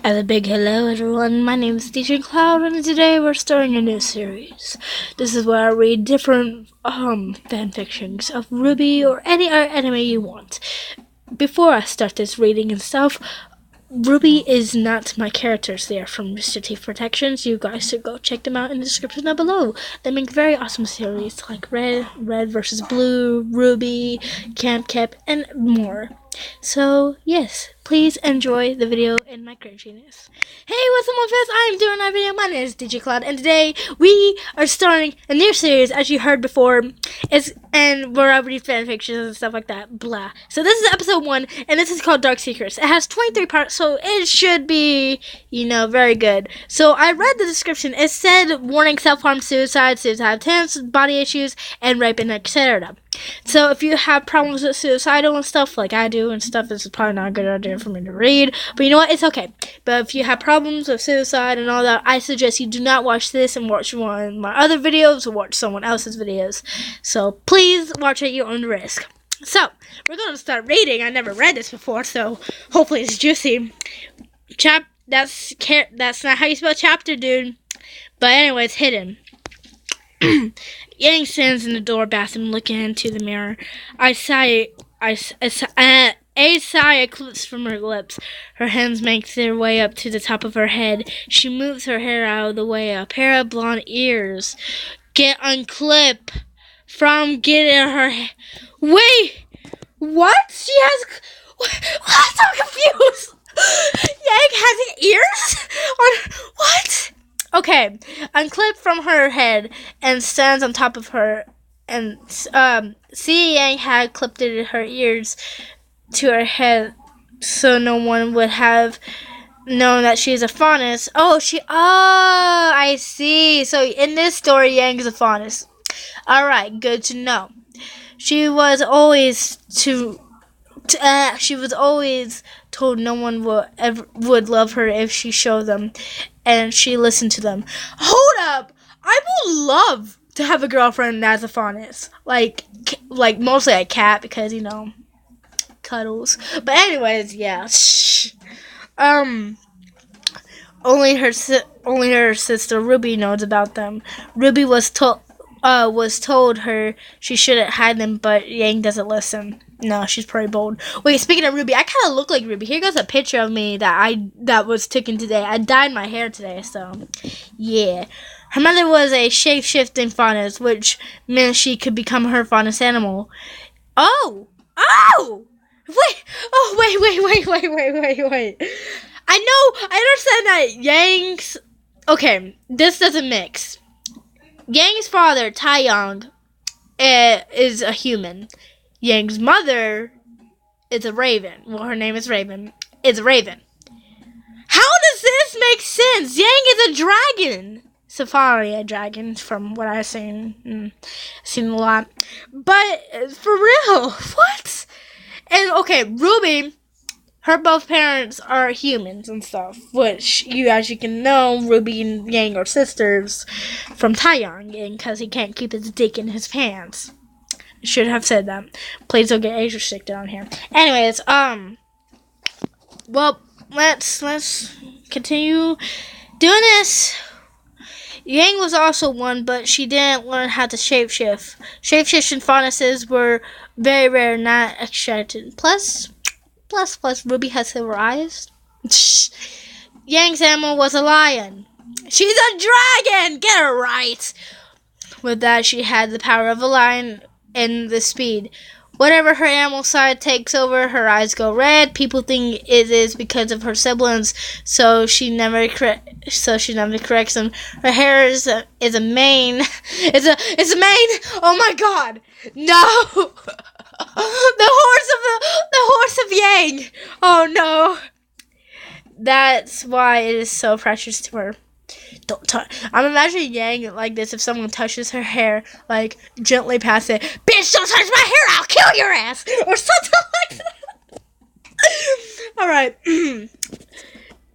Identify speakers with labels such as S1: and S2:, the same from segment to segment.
S1: And a big hello everyone, my name is DJ Cloud and today we're starting a new series. This is where I read different fanfictions of Ruby or any other anime you want. Before I start this reading and stuff, Ruby is not my characters. They are from Mr. Thief Protections. You guys should go check them out in the description down below. They make very awesome series like Red versus Blue, Ruby, Camp Cap, and more. So, yes, please enjoy the video and my cringiness. Hey, what's up, Muffins? I'm doing a video. My name is DJ Cloud, and today we are starting a new series, as you heard before. And where I read fanfictions and stuff like that. Blah. So this is episode 1, and this is called Dark Secrets. It has 23 parts, so it should be, very good. So I read the description. It said warning: self-harm, suicide attempts, body issues, and rape, and etc. So if you have problems with suicidal and stuff like I do and stuff, this is probably not a good idea for me to read. But you know what? It's okay. But if you have problems with suicide and all that, I suggest you do not watch this and watch one of my other videos or watch someone else's videos. So please watch at your own risk. So we're going to start reading. I never read this before, so hopefully it's juicy. That's not how you spell chapter, dude. But anyway, it's hidden. Yang stands in the door bathroom looking into the mirror. A sigh eclipses from her lips. Her hands make their way up to the top of her head. She moves her hair out of the way. A pair of blonde ears get unclipped from getting her Wait! What? She has... I'm so confused! Yang has ears? What? Okay, unclipped from her head and stands on top of her. And Si Yang had clipped her ears to her head, so no one would have known that she's a faunus. Oh, I see. So in this story, Yang is a faunus. All right, good to know. She was always told no one would love her if she showed them, and she listened to them. Hold up! I would love to have a girlfriend that's a faunus. Like mostly a cat because, cuddles. But anyways, yeah. Only her sister Ruby knows about them. Ruby was told her she shouldn't hide them, but Yang doesn't listen. No, she's pretty bold. Wait, speaking of Ruby, I kind of look like Ruby. Here goes a picture of me that was taken today. I dyed my hair today, so yeah. Her mother was a shape-shifting faunus, which meant she could become her faunus animal. Oh! Wait! Oh, wait. I understand that Yang's... Okay, this doesn't mix. Yang's father, Taeyong, is a human. Yang's mother is a raven. Well, her name is Raven. Is a raven. How does this make sense? Yang is a dragon. Safari, a dragon, from what I've seen. Seen a lot. But, for real, what? And, okay, Ruby, her both parents are humans and stuff, which, as you can know, Ruby and Yang are sisters from Taeyong, because he can't keep his dick in his pants. Should have said that. Please don't get age restricted on here. Anyways, well, let's continue doing this. Yang was also one, but she didn't learn how to shapeshift. Shapeshifting faunuses were very rare, not extracted. Plus, Ruby has silver eyes. Yang's animal was a lion. She's a dragon! Get her right! With that, she had the power of a lion and the speed. Whatever her animal side takes over, her eyes go red. People think it is because of her siblings, so she never corrects them. Her hair is a mane. It's a mane. Oh my God! No! the horse of Yang. Oh no! That's why it is so precious to her. Don't touch. I'm imagining Yang like this if someone touches her hair, like gently past it. Bitch, don't touch my hair! I'll kill your ass, or something like that. All right.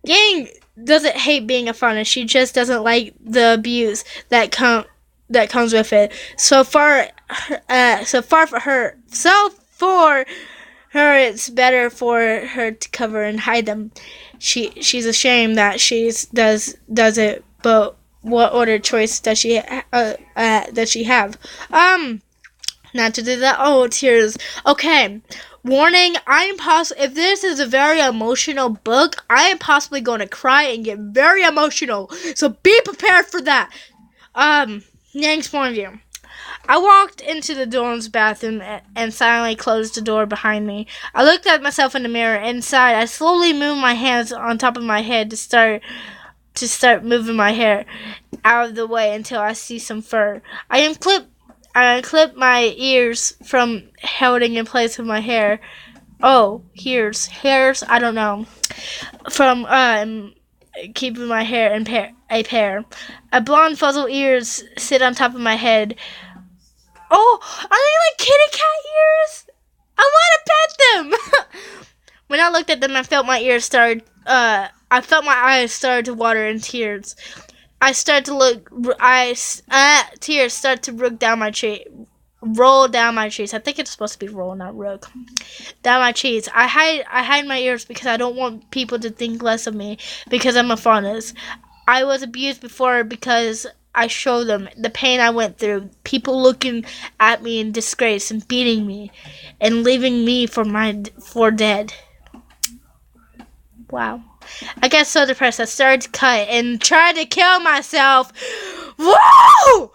S1: Yang doesn't hate being a faunus. She just doesn't like the abuse that comes with it. So for it's better for her to cover and hide them. She's ashamed that does it, but what other choice does she have? Not to do that. Oh, tears. Okay. Warning, if this is a very emotional book, I am possibly going to cry and get very emotional. So be prepared for that. Yang's point of view. I walked into the dorm's bathroom and silently closed the door behind me. I looked at myself in the mirror. Inside, I slowly moved my hands on top of my head to start moving my hair out of the way until I see some fur. I unclipped my ears from holding in place with my hair. Oh, hairs, I don't know. From keeping my hair in a pair. A blonde fuzzle ears sit on top of my head. Oh, are they like kitty cat ears? I want to pet them. When I looked at them, I felt my eyes started to water in tears. Tears start to roll down my cheeks. I think it's supposed to be roll, not rook. Down my cheeks. I hide my ears because I don't want people to think less of me because I'm a faunus. I was abused before because I showed them the pain I went through. People looking at me in disgrace and beating me and leaving me for dead. Wow. I got so depressed I started to cut and tried to kill myself. Whoa!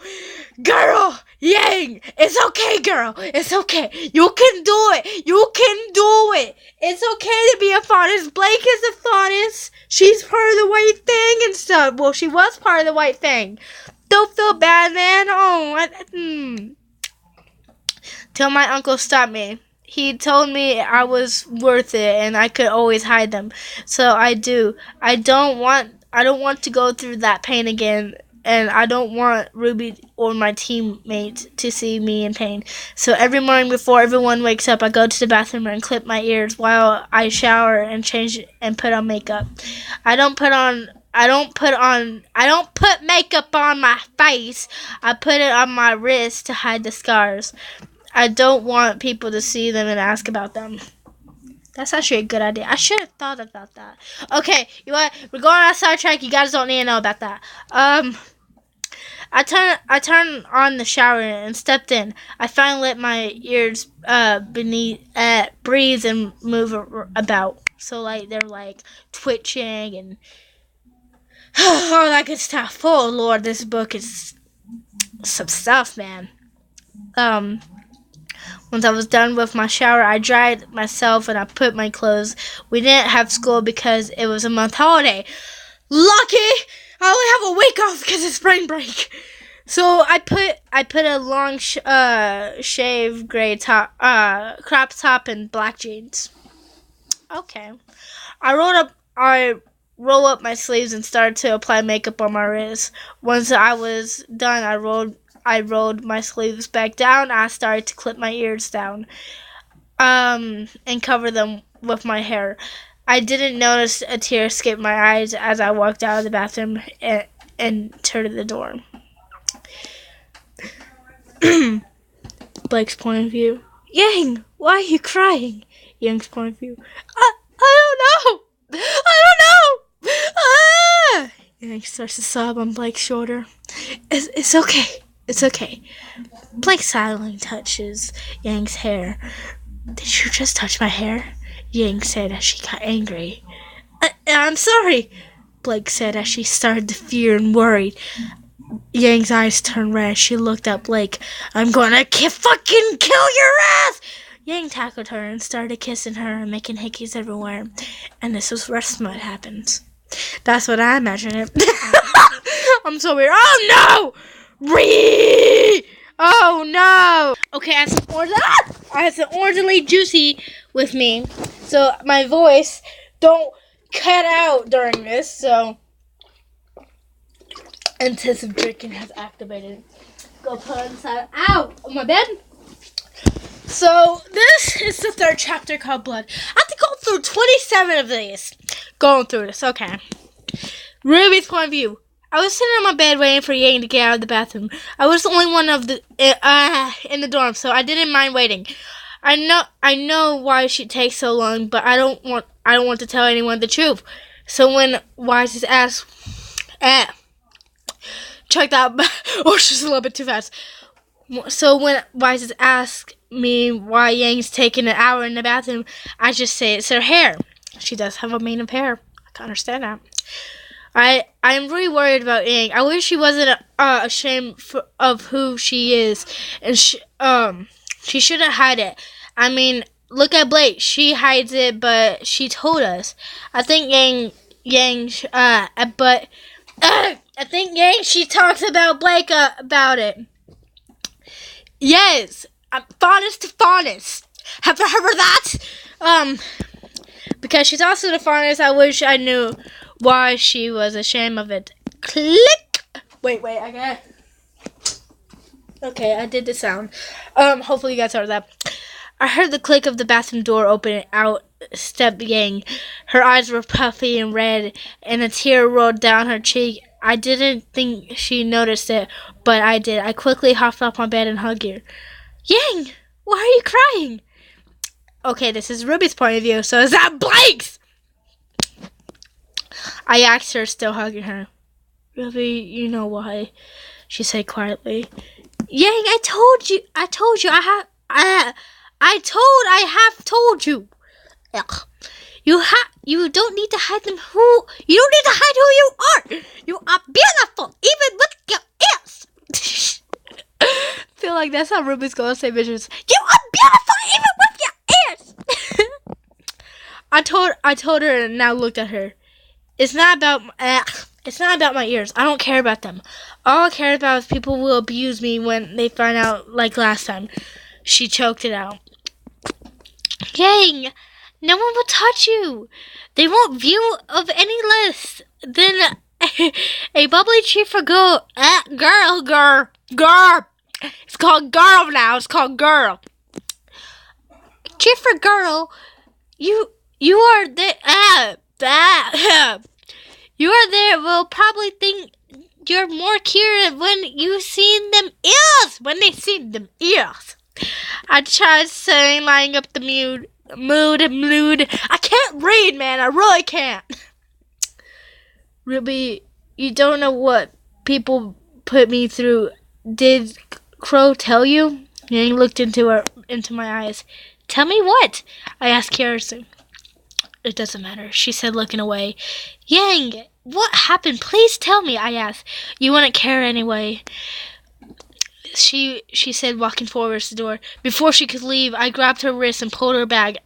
S1: Girl! Yang! It's okay, girl. It's okay. You can do it. You can do it. It's okay to be a faunus. Blake is a faunus. She's part of the white thing and stuff. Well, she was part of the white thing. Don't feel bad, man. Oh, Till my uncle stopped me. He told me I was worth it and I could always hide them. So I do. I don't want to go through that pain again, and I don't want Ruby or my teammates to see me in pain. So every morning before everyone wakes up, I go to the bathroom and clip my ears while I shower and change and put on makeup. I don't put makeup on my face. I put it on my wrist to hide the scars. I don't want people to see them and ask about them. That's actually a good idea. I should have thought about that. Okay, you know what? We're going on a sidetrack. You guys don't need to know about that. I turned on the shower and stepped in. I finally let my ears breathe and move about. So like they're like twitching and all that good stuff. Oh Lord, this book is some stuff, man. Once I was done with my shower, I dried myself and I put my clothes. We didn't have school because it was a month holiday. Lucky! I only have a week off because it's spring break. So I put a long shave gray top, crop top and black jeans. Okay. I roll up my sleeves and started to apply makeup on my wrist. Once I was done, I rolled my sleeves back down. I started to clip my ears down, and cover them with my hair. I didn't notice a tear escape my eyes as I walked out of the bathroom and turned the door. Blake's point of view. Yang, why are you crying? Yang's point of view. I don't know. I don't know. Ah! Yang starts to sob on Blake's shoulder. It's okay. It's okay. Blake silently touches Yang's hair. Did you just touch my hair? Yang said as she got angry. I'm sorry, Blake said as she started to fear and worried. Yang's eyes turned red as she looked at Blake. I'm gonna fucking kill your ass! Yang tackled her and started kissing her and making hickeys everywhere. And this is where smut happens. That's what I imagine it. I'm so weird. Oh no! Oh no! Okay, I have some orderly juicy with me. So my voice don't cut out during this, so intensive drinking has activated. Go put it inside out of my bed. So this is the third chapter called Blood. I have to go through 27 of these. Going through this, okay. Ruby's point of view. I was sitting on my bed waiting for Yang to get out of the bathroom. I was the only one in the dorm, so I didn't mind waiting. I know why she takes so long, but I don't want to tell anyone the truth. So when Wise is asked, check that, or she's a little bit too fast. So when Wise is asked me why Yang's taking an hour in the bathroom, I just say it's her hair. She does have a mane of hair. I can understand that. I'm really worried about Yang. I wish she wasn't ashamed of who she is, and she shouldn't hide it. I mean, look at Blake. She hides it, but she told us. I think I think Yang, she talks about Blake about it. Yes, I'm fondest to fondest. Have you heard of that? Because she's also the fondest. I wish I knew why she was ashamed of it. Click. Wait, I got. Okay, I did the sound. Hopefully you guys heard that. I heard the click of the bathroom door open and out stepped Yang. Her eyes were puffy and red, and a tear rolled down her cheek. I didn't think she noticed it, but I did. I quickly hopped off my bed and hugged her. Yang, why are you crying? Okay, this is Ruby's point of view, so is that Blake's? I asked her, still hugging her. Ruby, you know why, she said quietly. Yang, I told you, I have told you. Ugh. You don't need to hide them you don't need to hide who you are. You are beautiful, even with your ears. Feel like that's how Ruby's gonna say bitches. You are beautiful, even with your ears. I told her and now looked at her. It's not about my ears. I don't care about them. All I care about is people will abuse me when they find out, like last time. She choked it out. Yang, no one will touch you. They won't view of any less than a bubbly cheer for girl. Girl. It's called girl now. It's called girl. Cheer for girl. You are the you are there will probably think you're more cute when you see them ears. When they see them ears. I tried saying, lining up the mood. I can't read, man. I really can't. Ruby, you don't know what people put me through. Did Crow tell you? Yang looked into my eyes. Tell me what? I asked curiously. It doesn't matter, she said, looking away. Yang, what happened? Please tell me, I asked. You wouldn't care anyway. She said, walking forward to the door. Before she could leave, I grabbed her wrist and pulled her back.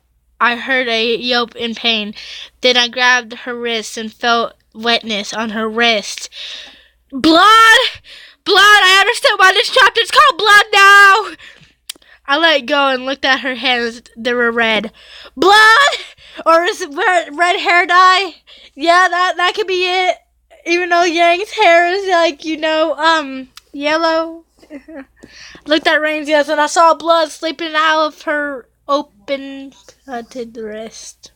S1: I heard a yelp in pain. Then I grabbed her wrist and felt wetness on her wrist. Blood! I understand why this chapter is called Blood now! I let go and looked at her hands. They were red. Blood? Or is it red hair dye? Yeah, that could be it. Even though Yang's hair is like, yellow. Looked at Rain's, yes, and I saw blood sleeping out of her open cutted wrist.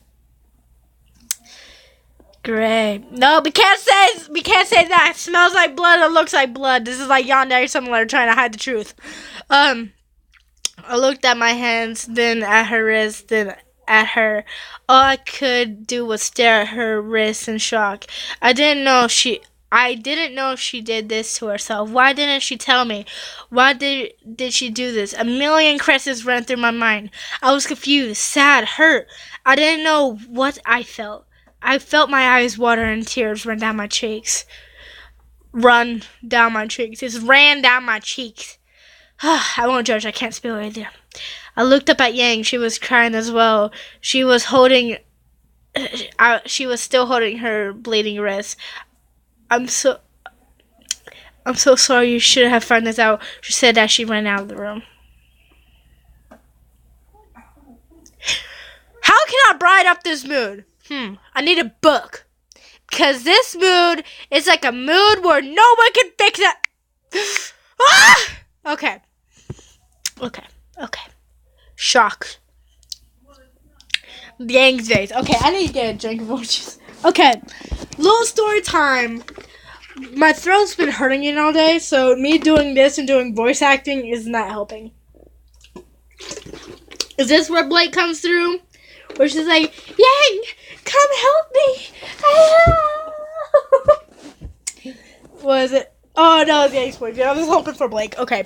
S1: Great. No, we can't say that. It smells like blood. It looks like blood. This is like Yandere similar trying to hide the truth. I looked at my hands, then at her wrist, then at her. All I could do was stare at her wrist in shock. I didn't know she did this to herself. Why didn't she tell me? Why did she do this? A million questions ran through my mind. I was confused, sad, hurt. I didn't know what I felt. I felt my eyes water and tears run down my cheeks. It ran down my cheeks. I won't judge. I can't spill either. I looked up at Yang. She was crying as well. She was still holding her bleeding wrist. I'm so sorry. You should have found this out. She said as she ran out of the room. How can I brighten up this mood? I need a book. Because this mood is like a mood where no one can fix it. Okay. Shock. Yang's face. Okay, I need to get a drink of oranges. Okay. Little story time. My throat's been hurting all day, so me doing this and doing voice acting is not helping. Is this where Blake comes through? Where she's like, Yang, come help me. Was it? Oh, no, it's Yang's point. I was hoping for Blake. Okay.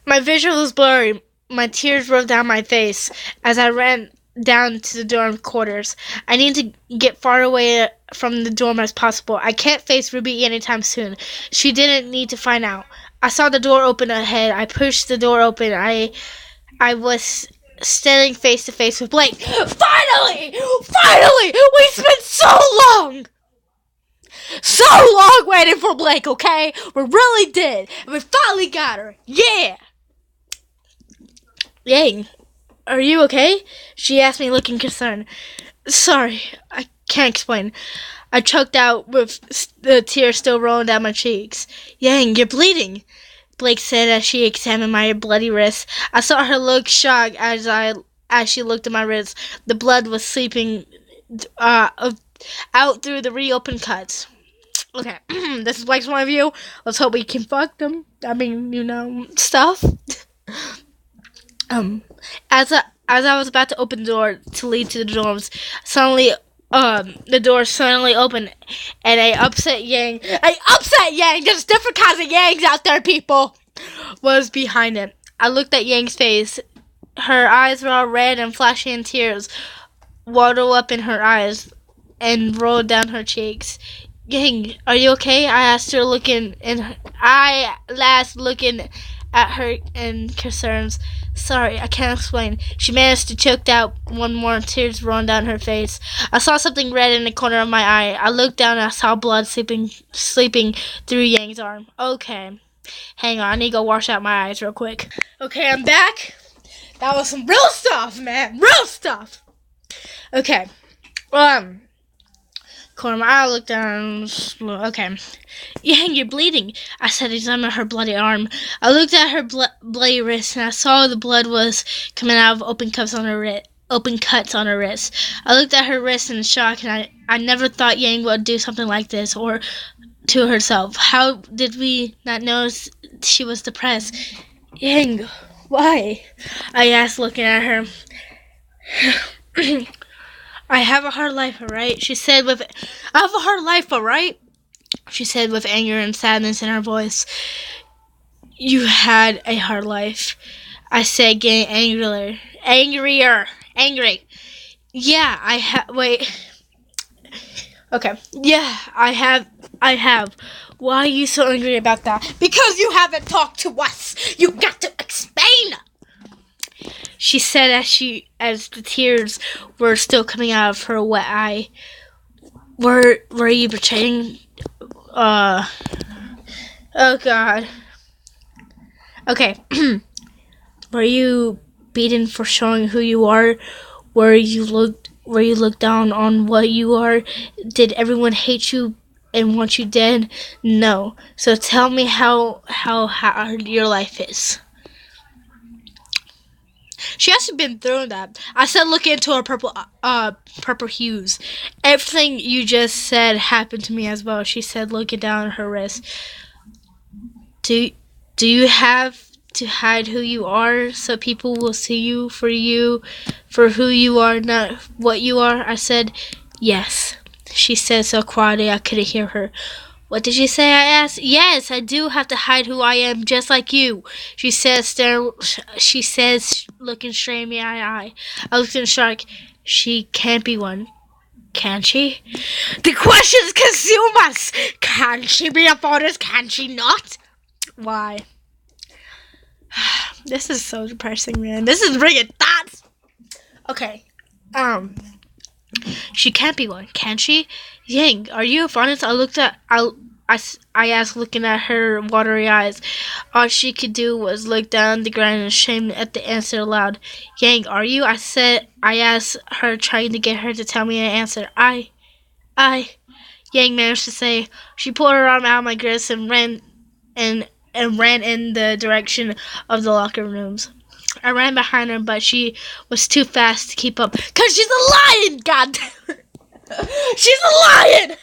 S1: My vision was blurry. My tears rolled down my face as I ran down to the dorm quarters. I need to get far away from the dorm as possible. I can't face Ruby anytime soon. She didn't need to find out. I saw the door open ahead. I pushed the door open. I was standing face to face with Blake. Finally! Finally! We spent so long waiting for Blake, okay? We really did. And we finally got her. Yeah! Yang, are you okay? She asked me, looking concerned. Sorry, I can't explain. I choked out with the tears still rolling down my cheeks. Yang, you're bleeding, Blake said as she examined my bloody wrist. I saw her look shocked as she looked at my wrist. The blood was seeping out through the reopened cuts. Okay, this is Blake's point of view. Let's hope we can fuck them. I mean, stuff. As I was about to open the door to lead to the dorms, suddenly, the door suddenly opened, and I upset Yang, there's different kinds of Yangs out there, people, was behind it. I looked at Yang's face. Her eyes were all red and flashing, and tears waddled up in her eyes and rolled down her cheeks. Yang, are you okay? I asked her, looking at her in concerns. Sorry, I can't explain. She managed to choke out one more, tears rolling down her face. I saw something red in the corner of my eye. I looked down and I saw blood sleeping through Yang's arm. Okay. Hang on, I need to go wash out my eyes real quick. Okay, I'm back. That was some real stuff, man. Real stuff. Okay. Corner of my eye, I looked down. Okay. Yang, you're bleeding, I said, examining her bloody arm. I looked at her bloody wrist, and I saw the blood was coming out of open cuts on her wrist. I looked at her wrist in shock, and I never thought Yang would do something like this, or to herself. How did we not notice she was depressed? Yang, why? I asked, looking at her. I have a hard life, alright? She said with anger and sadness in her voice. You had a hard life, I said, getting angry. Yeah, wait. Okay. Yeah, I have. Why are you so angry about that? Because you haven't talked to us. You got to explain. She said as the tears were still coming out of her wet eye. Were you betraying? Oh God. Okay. Were you beaten for showing who you are? Were you looked down on what you are? Did everyone hate you and want you dead? No. So tell me how hard your life is. She hasn't been through that. I said, look into her purple hues. Everything you just said happened to me as well. She said, looking down at her wrist. Do you have to hide who you are so people will see you for who you are, not what you are? I said, yes. She said so quietly I couldn't hear her. What did she say? I asked. Yes, I do have to hide who I am, just like you. She says, looking straight at me in my eye. I looked in shock. She can't be one, can she? The questions consume us. Can she be a forest? Can she not? Why? This is so depressing, man. This is bringing thoughts. Okay. She can't be one, can she? Yang, are you honest? I asked, looking at her watery eyes. All she could do was look down the ground in shame at the answer aloud. Yang, are you? I asked her, trying to get her to tell me an answer. I. Yang managed to say. She pulled her arm out of my grasp and ran in the direction of the locker rooms. I ran behind her, but she was too fast to keep up. 'Cause she's a lion, goddammit! She's a lion!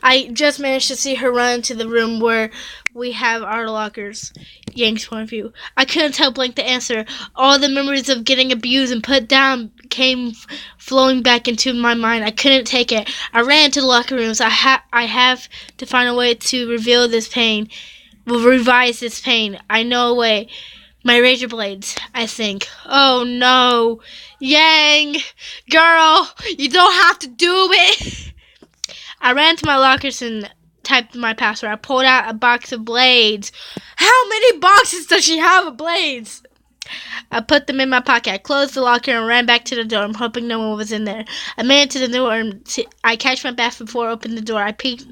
S1: I just managed to see her run into the room where we have our lockers. Yang's point of view. I couldn't tell blank the answer. All the memories of getting abused and put down came flowing back into my mind. I couldn't take it. I ran into the locker rooms. I have to find a way to reveal this pain. Will revise this pain. I know a way. My razor blades, I think. Oh no. Yang! Girl, you don't have to do it! I ran to my lockers and typed my password. I pulled out a box of blades. How many boxes does she have of blades? I put them in my pocket. I closed the locker and ran back to the dorm, hoping no one was in there. I made it to the dorm. I catch my breath before I opened the door. I peeked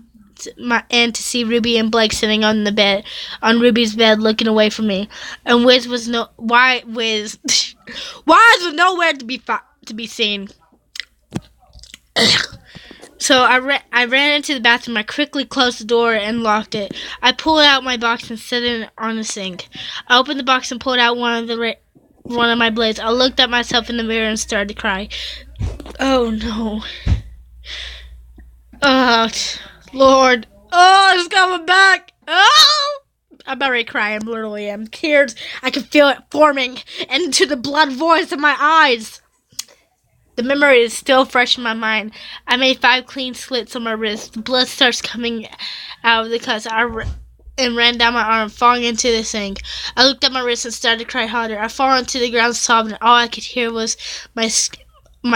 S1: in to see Ruby and Blake sitting on the bed, on Ruby's bed, looking away from me. And Wiz was Wiz was nowhere to be seen. So I ran into the bathroom. I quickly closed the door and locked it. I pulled out my box and set it on the sink. I opened the box and pulled out one of my blades. I looked at myself in the mirror and started to cry. Oh no. Oh, Lord. Oh, it's coming back. Oh! I'm already crying. I literally am. Tears. I can feel it forming into the blood voids of my eyes. The memory is still fresh in my mind. I made 5 clean slits on my wrist. The blood starts coming out of the cuts. And ran down my arm, falling into the sink. I looked at my wrist and started to cry harder. I fell onto the ground sobbing. All I could hear was my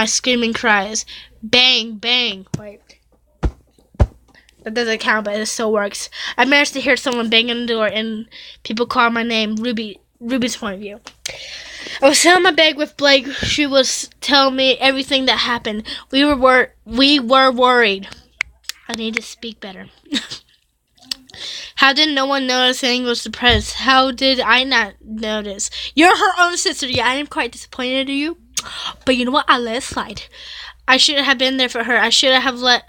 S1: screaming cries. Bang, bang. Wait. That doesn't count, but it still works. I managed to hear someone bang on the door, and people call my name, Ruby's point of view. I was sitting on my bed with Blake. She was telling me everything that happened. We were worried. I need to speak better. How did no one notice Yang was depressed? How did I not notice? You're her own sister. Yeah, I am quite disappointed in you. But you know what? I let it slide. I shouldn't have been there for her. I should have let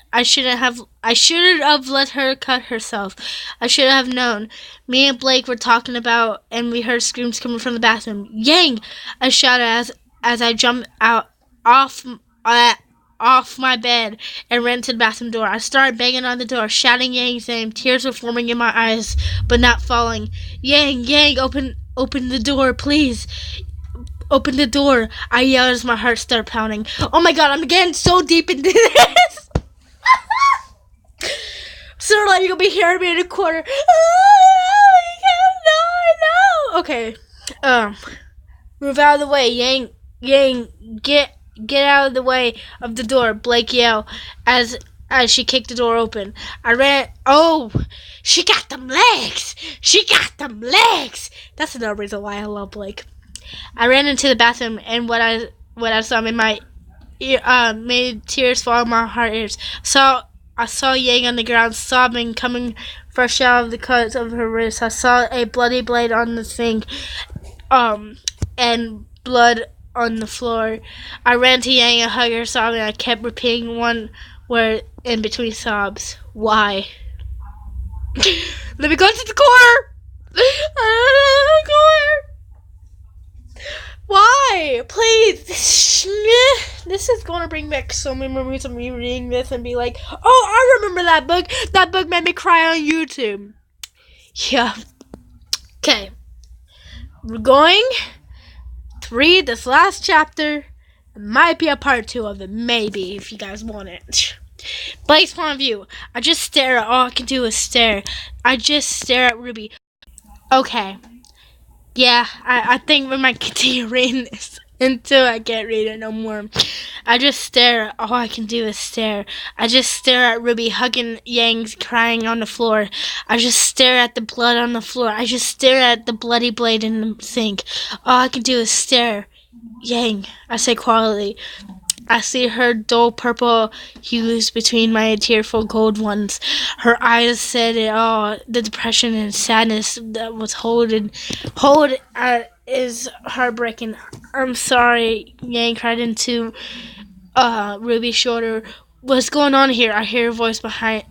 S1: her cut herself. I should have known. Me and Blake were talking about, and we heard screams coming from the bathroom. Yang! I shouted as I jumped out off my bed and ran to the bathroom door. I started banging on the door, shouting Yang's name. Tears were forming in my eyes, but not falling. Yang, open the door, please. Open the door. I yelled as my heart started pounding. Oh my god, I'm getting so deep into this. Sooner or later, you'll be hearing me in a corner. No. Okay. Move out of the way. Yang, get out of the way of the door. Blake yelled as she kicked the door open. I ran. Oh, she got them legs. That's another reason why I love Blake. I ran into the bathroom, and what I saw made my made tears fall in my heart ears. So I saw Yang on the ground, sobbing, coming fresh out of the cuts of her wrist. I saw a bloody blade on the sink, and blood on the floor. I ran to Yang and hugged her, sobbing. I kept repeating one word in between sobs. Why? Let me go to the corner. Why? Please. This is going to bring back so many memories of me reading this and be like, oh, I remember that book. That book made me cry on YouTube. Yeah. Okay. We're going to read this last chapter. It might be a part 2 of it. Maybe, if you guys want it. Blake's point of view. I just stare at all I can do is stare. I just stare at Ruby. Okay. Yeah, I think we might continue reading this until I can't read it no more. I just stare. All I can do is stare. I just stare at Ruby hugging Yang, crying on the floor. I just stare at the blood on the floor. I just stare at the bloody blade in the sink. All I can do is stare. Yang, I say quietly. I see her dull purple hues between my tearful gold ones. Her eyes said it all. The depression and sadness that was is heartbreaking. I'm sorry, Yang cried into Ruby's shoulder. What's going on here? I hear a voice behind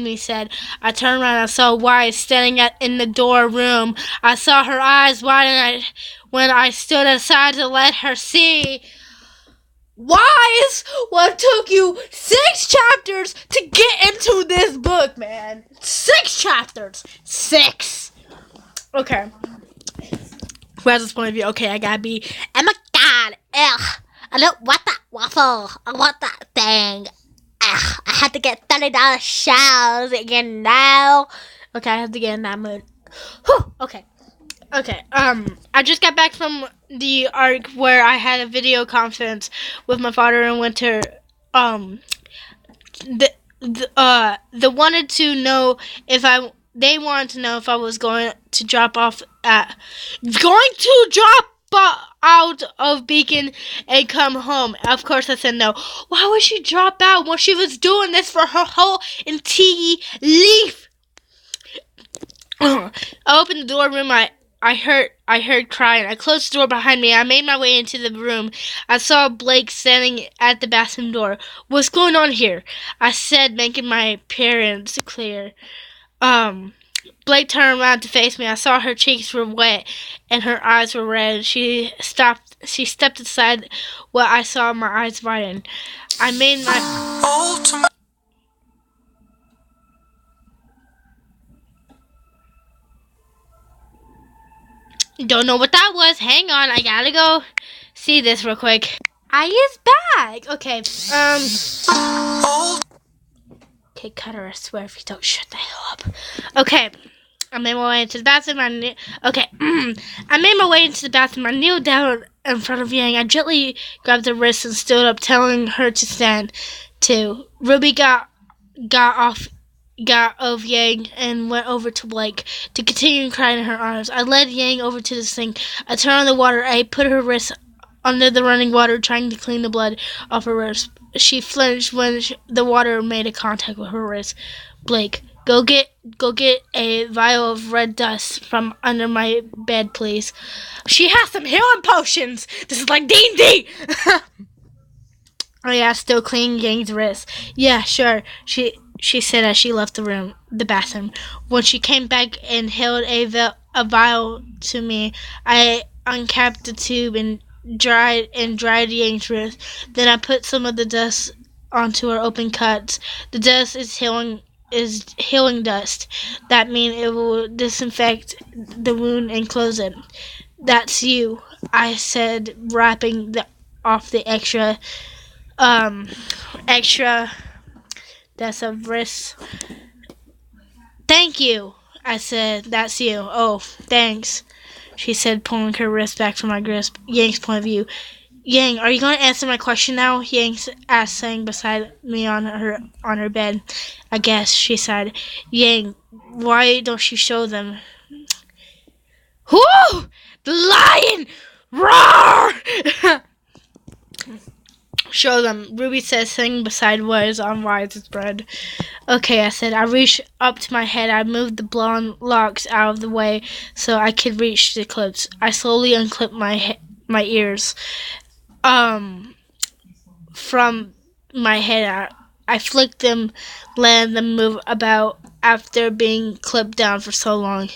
S1: me said. I turned around and I saw Wise standing in the door room. I saw her eyes widen when I stood aside to let her see. Wise, what took you 6 chapters to get into this book, man? 6 chapters. 6. Okay. Who has this point of view? Okay, I gotta be. Oh my god. Ugh. I don't want that waffle. I want that thing. Ugh. I had to get $30 shells again now. Okay, I have to get in that mood. Whew. Okay. I just got back from the arc where I had a video conference with my father and Winter. They wanted to know if they wanted to know if I was going to drop out of Beacon and come home. Of course, I said no. Why would she drop out when she was doing this for her whole entire life? I opened the door room. I heard crying. I closed the door behind me. I made my way into the room. I saw Blake standing at the bathroom door. What's going on here? I said, making my appearance clear. Blake turned around to face me. I saw her cheeks were wet and her eyes were red. She stepped aside while I saw my eyes widen. I made my... Don't know what that was. Hang on, I gotta go see this real quick. I is back. Okay, Okay, Cutter, I swear if you don't shut the hell up. Okay, I made my way into the bathroom. I made my way into the bathroom. I kneeled down in front of Yang. I gently grabbed her wrist and stood up, telling her to stand too. Ruby got of Yang and went over to Blake to continue crying in her arms. I led Yang over to the sink. I turned on the water. I put her wrist under the running water, trying to clean the blood off her wrist. She flinched when the water made a contact with her wrist. Blake, go get a vial of red dust from under my bed, please. She has some healing potions. This is like D&D. Oh yeah, still cleaning Yang's wrist. Yeah, sure. She said as she left the bathroom. When she came back and held a vial to me, I uncapped the tube and dried Yang's wrist. Then I put some of the dust onto her open cuts. The dust is healing dust. That means it will disinfect the wound and close it. That's you, I said, wrapping off the extra that's a wrist. Thank you, I said. That's you. Oh, thanks, she said, pulling her wrist back from my grasp. Yang's point of view. Yang, are you going to answer my question now? Yang asked, sitting beside me on her bed. I guess, she sighed. Yang, why don't you show them? Whoo! The lion! Roar! Show them, Ruby said, sitting beside Wise on Wise's bed. Okay, I said. I reached up to my head. I moved the blonde locks out of the way so I could reach the clips. I slowly unclipped my ears from my head. I flicked them, letting them move about after being clipped down for so long.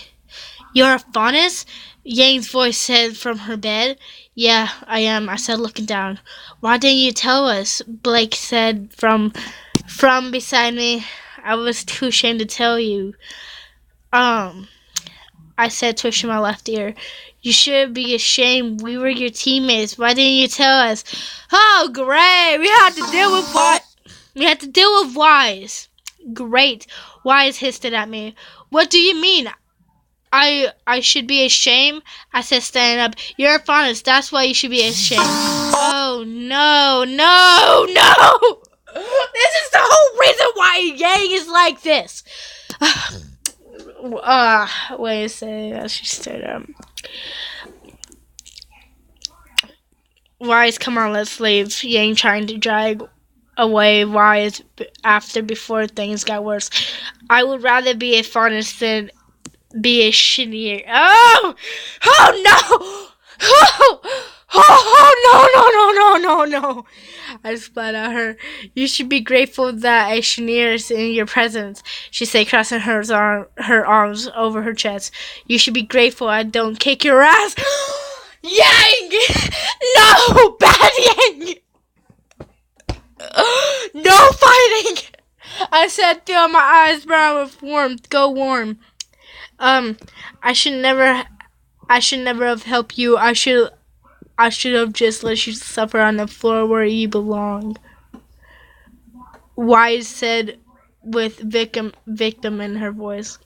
S1: You're a faunus? Yang's voice said from her bed. Yeah, I am, I said, looking down. Why didn't you tell us? Blake said from beside me. I was too ashamed to tell you. I said, twitching my left ear. You should be ashamed. We were your teammates. Why didn't you tell us? Oh, great. We had to deal with what? We had to deal with Wise. Great. Wise hissed it at me. What do you mean? I should be ashamed? I said, standing up. You're a faunus. That's why you should be ashamed. Oh, no. This is the whole reason why Yang is like this. Wait a second. She stood up. Wise, come on, let's leave. Yang trying to drag away Wise before things got worse. I would rather be a faunus than be a chenier. Oh no! Oh no! I spat at her. You should be grateful that a chenier is in your presence, she said, crossing her arms over her chest. You should be grateful I don't kick your ass. Yang! No! Bad Yang! No fighting! I said, feel my eyes brown with warmth. Go warm. I should never have helped you. I should have just let you suffer on the floor where you belong. Wise said with victim in her voice.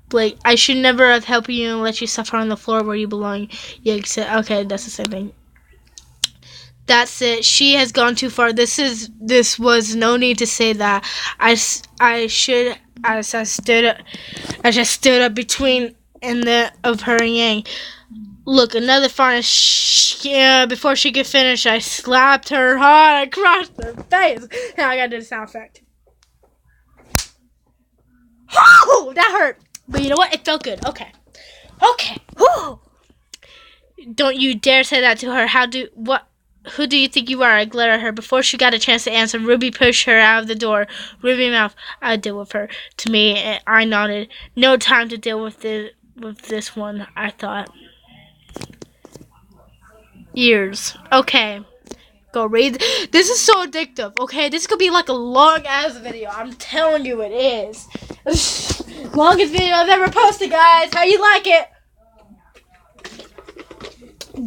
S1: Blake, I should never have helped you and let you suffer on the floor where you belong. Yang said, okay, that's the same thing. That's it. She has gone too far. This was no need to say that. I should, as I just stood up between of her and Yang. Look, another fine. Before she could finish, I slapped her hard across the face. Now I gotta do the sound effect. Oh, that hurt. But you know what? It felt good. Okay. Whew. Don't you dare say that to her. Who do you think you are? I glared at her. Before she got a chance to answer, Ruby pushed her out of the door. Ruby mouth, I'll deal with her. To me, I nodded. No time to deal with this one, I thought. Years. Okay. Go read. This is so addictive, okay? This could be like a long-ass video. I'm telling you it is. Longest video I've ever posted, guys. How you like it?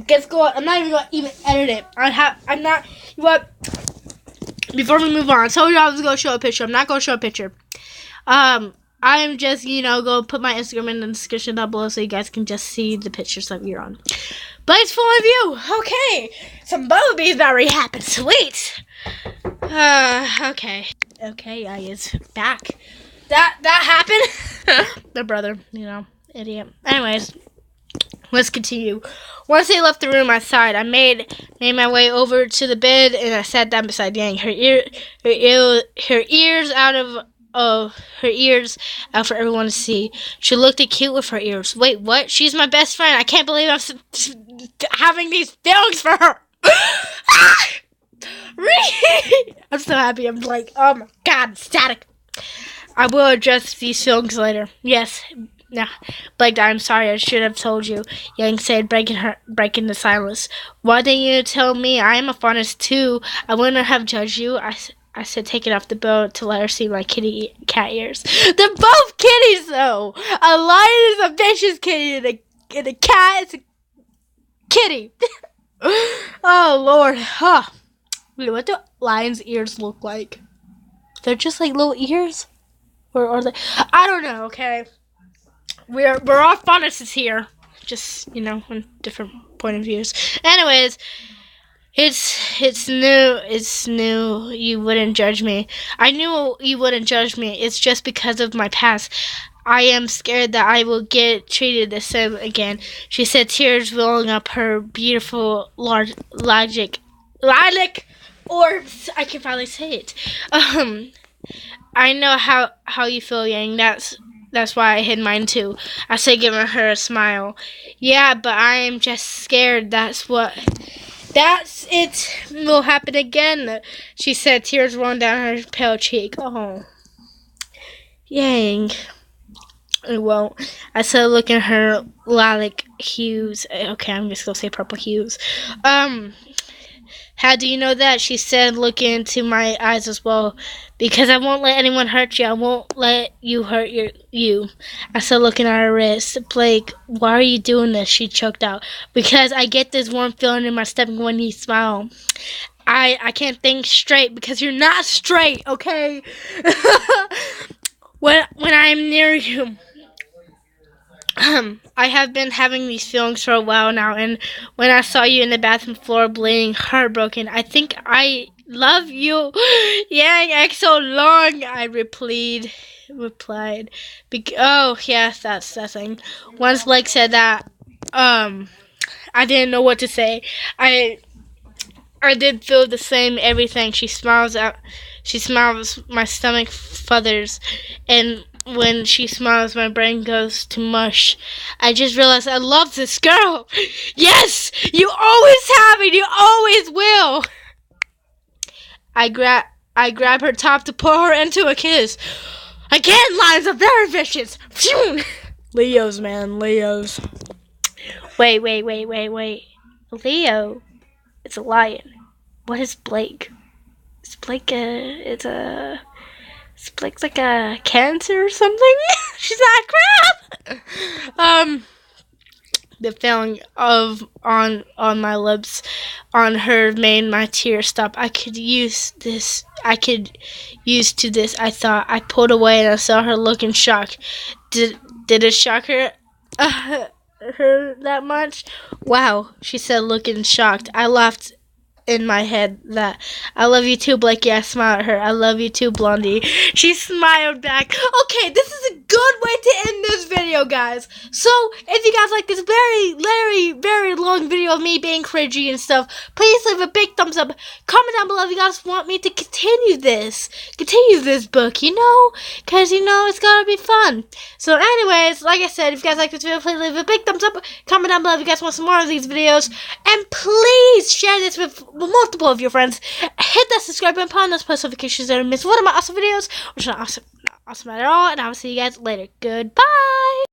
S1: Let's go. I'm not even gonna edit it. I'm not. You know what? Before we move on, I told you I was gonna show a picture. I'm not gonna show a picture. I'm just gonna put my Instagram in the description down below so you guys can just see the pictures that we're on. But it's full of you. Okay, some bumblebees already happened. Sweet. Okay. Okay, I is back. That happened. The brother, idiot. Anyways. Let's continue. Once they left the room, I sighed. I made my way over to the bed and I sat down beside Yang. Her ears out for everyone to see. She looked cute with her ears. Wait, what? She's my best friend. I can't believe I'm having these feelings for her. I'm so happy. I'm like, oh my god, static. I will address these feelings later. Yes. Nah, Blake, I'm sorry. I should have told you. Yang said, breaking the silence. Why didn't you tell me? I am a fondest too. I wouldn't have judged you. I said, take it off the boat to let her see my cat ears. They're both kitties, though. A lion is a vicious kitty, and a cat is a kitty. Oh Lord, huh? Wait, what do lions' ears look like? They're just like little ears, or are they? I don't know. Okay. We're all funnists here, just on different point of views. Anyways, it's new. You wouldn't judge me. I knew you wouldn't judge me. It's just because of my past. I am scared that I will get treated the same again. She said, tears rolling up her beautiful lilac orbs. I can finally say it. I know how you feel, Yang. That's why I hid mine too. I said, giving her a smile. Yeah, but I am just scared. That's it. Will happen again. She said, tears rolling down her pale cheek. Oh, Yang. It won't. I said, looking at her lilac hues. Okay, I'm just gonna say purple hues. How do you know that? She said, looking into my eyes as well. Because I won't let anyone hurt you. I won't let you hurt you. I said, looking at her wrist. Blake, why are you doing this? She choked out. Because I get this warm feeling in my stomach when you smile. I can't think straight because you're not straight, okay? when I'm near you. I have been having these feelings for a while now, and when I saw you in the bathroom floor bleeding, heartbroken, I think I love you. Yang, X so long, I replied. Oh, yes, that's that thing. Once Blake said that, I didn't know what to say. I did feel the same everything. She smiles, my stomach flutters, and when she smiles, my brain goes to mush. I just realized I love this girl. Yes, you always have and you always will. I grab her top to pull her into a kiss. Again, lions are very vicious. Phew. Leos, man, Leos. Wait. Leo, it's a lion. What is Blake? Is It's like a cancer or something. She's not crap. The feeling of on my lips, on her made my tears stop. I could use this. I could use to this. I thought. I pulled away and I saw her look in shock. Did it shock her? Her that much? Wow, she said, looking shocked. I laughed in my head that I love you too, Blakey. I smiled at her. I love you too, Blondie. She smiled back. Okay, this is a good way to end this video, guys. So, if you guys like this very long video of me being cringy and stuff, please leave a big thumbs up. Comment down below if you guys want me to continue this book, you know? Because, you know, it's gotta be fun. So, anyways, like I said, if you guys like this video, please leave a big thumbs up. Comment down below if you guys want some more of these videos. And please share this with multiple of your friends. Hit that subscribe button, put on those post notifications so you don't miss one of my awesome videos, which are not awesome at all. And I will see you guys later. Goodbye.